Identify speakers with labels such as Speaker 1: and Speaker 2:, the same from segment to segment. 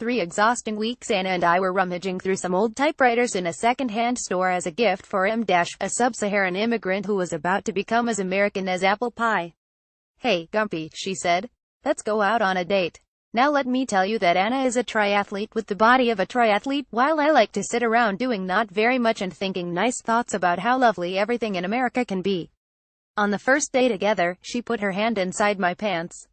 Speaker 1: 3 exhausting weeks, Anna and I were rummaging through some old typewriters in a second-hand store as a gift for a sub-Saharan immigrant who was about to become as American as apple pie. "Hey, Gumpy," she said. "Let's go out on a date." Now let me tell you that Anna is a triathlete with the body of a triathlete, while I like to sit around doing not very much and thinking nice thoughts about how lovely everything in America can be. On the first day together, she put her hand inside my pants.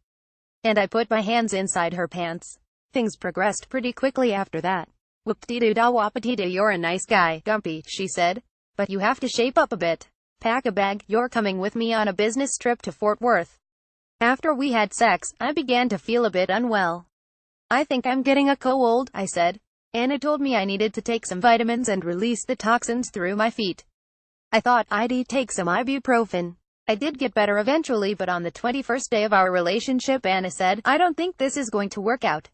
Speaker 1: And I put my hands inside her pants. Things progressed pretty quickly after that. "Whoop-dee-doo-da whoop-a-dee-doo, you're a nice guy, Gumpy," she said. "But you have to shape up a bit. Pack a bag, you're coming with me on a business trip to Fort Worth." After we had sex, I began to feel a bit unwell. "I think I'm getting a cold," I said. Anna told me I needed to take some vitamins and release the toxins through my feet. I thought I'd take some ibuprofen. I did get better eventually, but on the 21st day of our relationship, Anna said, "I don't think this is going to work out."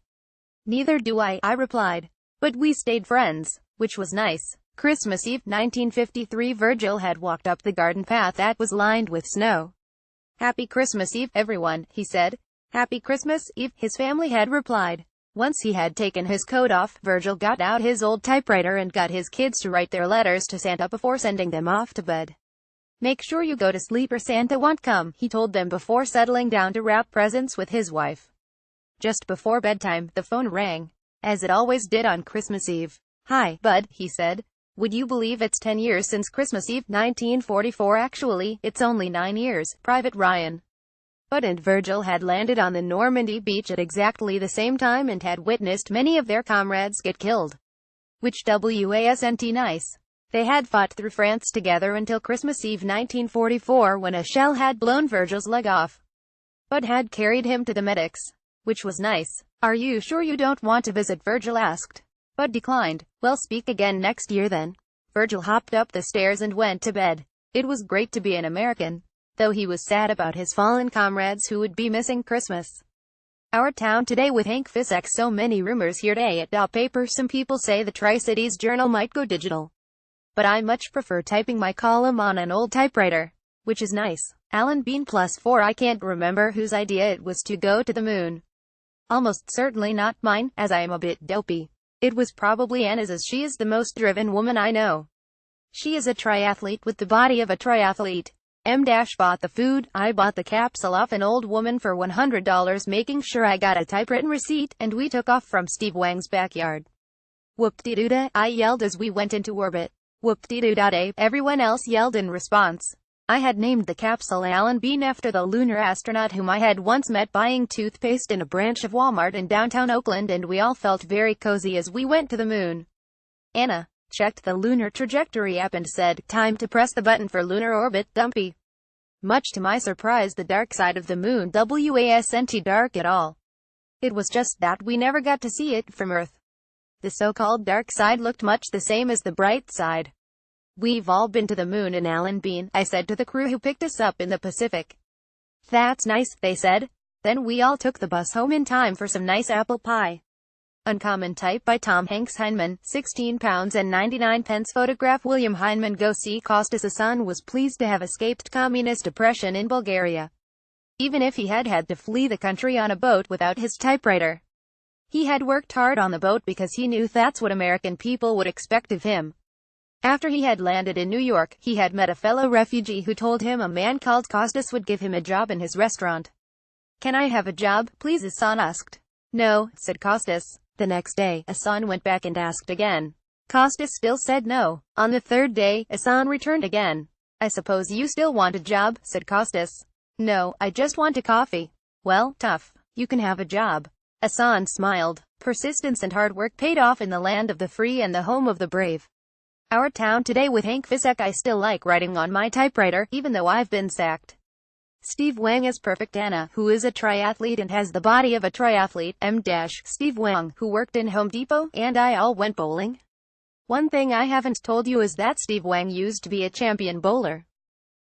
Speaker 1: "Neither do I replied. But we stayed friends, which was nice. Christmas Eve, 1953, Virgil had walked up the garden path that was lined with snow. "Happy Christmas Eve, everyone," he said. "Happy Christmas Eve," his family had replied. Once he had taken his coat off, Virgil got out his old typewriter and got his kids to write their letters to Santa before sending them off to bed. "Make sure you go to sleep or Santa won't come," he told them before settling down to wrap presents with his wife. Just before bedtime, the phone rang, as it always did on Christmas Eve. "Hi, Bud," he said. "Would you believe it's 10 years since Christmas Eve, 1944? Actually, it's only 9 years, Private Ryan." Bud and Virgil had landed on the Normandy beach at exactly the same time and had witnessed many of their comrades get killed. Which wasn't nice. They had fought through France together until Christmas Eve 1944 when a shell had blown Virgil's leg off. Bud had carried him to the medics. Which was nice. "Are you sure you don't want to visit?" Virgil asked. Bud declined. "Well, speak again next year then." Virgil hopped up the stairs and went to bed. It was great to be an American, though he was sad about his fallen comrades who would be missing Christmas. Our Town Today with Hank Fisak. So many rumors here today at the paper. Some people say the Tri-Cities Journal might go digital. But I much prefer typing my column on an old typewriter, which is nice. Alan Bean +4. I can't remember whose idea it was to go to the moon. Almost certainly not mine, as I am a bit dopey. It was probably Anna's, as she is the most driven woman I know. She is a triathlete with the body of a triathlete. Bought the food, I bought the capsule off an old woman for $100, making sure I got a typewritten receipt, and we took off from Steve Wang's backyard. "Whoop-de-doo-da," I yelled as we went into orbit. "Whoop-de-doo-da-day," everyone else yelled in response. I had named the capsule Alan Bean after the lunar astronaut whom I had once met buying toothpaste in a branch of Walmart in downtown Oakland, and we all felt very cozy as we went to the moon. Anna checked the lunar trajectory app and said, "Time to press the button for lunar orbit, Dumpy." Much to my surprise, the dark side of the moon wasn't dark at all. It was just that we never got to see it from Earth. The so-called dark side looked much the same as the bright side. "We've all been to the moon in Alan Bean," I said to the crew who picked us up in the Pacific. "That's nice," they said. Then we all took the bus home in time for some nice apple pie. Uncommon Type by Tom Hanks. Heinemann, 16 pounds and 99 pence. Photograph William Heinemann. Go see Kostas. A son was pleased to have escaped communist oppression in Bulgaria, even if he had had to flee the country on a boat without his typewriter. He had worked hard on the boat because he knew that's what American people would expect of him. After he had landed in New York, he had met a fellow refugee who told him a man called Kostas would give him a job in his restaurant. "Can I have a job, please?" Hassan asked. "No," said Kostas. The next day, Hassan went back and asked again. Kostas still said no. On the third day, Hassan returned again. "I suppose you still want a job," said Kostas. "No, I just want a coffee." "Well, tough. You can have a job." Hassan smiled. Persistence and hard work paid off in the land of the free and the home of the brave. Our Town Today with Hank Fisak. I still like writing on my typewriter, even though I've been sacked. Steve Wang is perfect. Anna, who is a triathlete and has the body of a triathlete. Steve Wang, who worked in Home Depot, and I all went bowling. One thing I haven't told you is that Steve Wang used to be a champion bowler.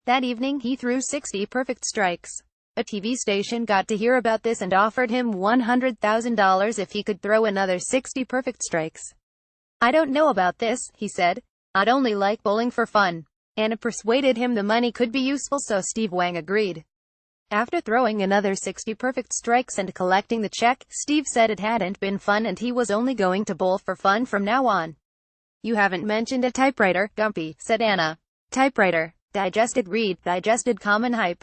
Speaker 1: That evening he threw 60 perfect strikes. A TV station got to hear about this and offered him $100,000 if he could throw another 60 perfect strikes. "I don't know about this," he said. "I'd only like bowling for fun." Anna persuaded him the money could be useful, so Steve Wang agreed. After throwing another 60 perfect strikes and collecting the check, Steve said it hadn't been fun and he was only going to bowl for fun from now on. "You haven't mentioned a typewriter, Gumpy," said Anna. "Typewriter. Digested read, digested common hype.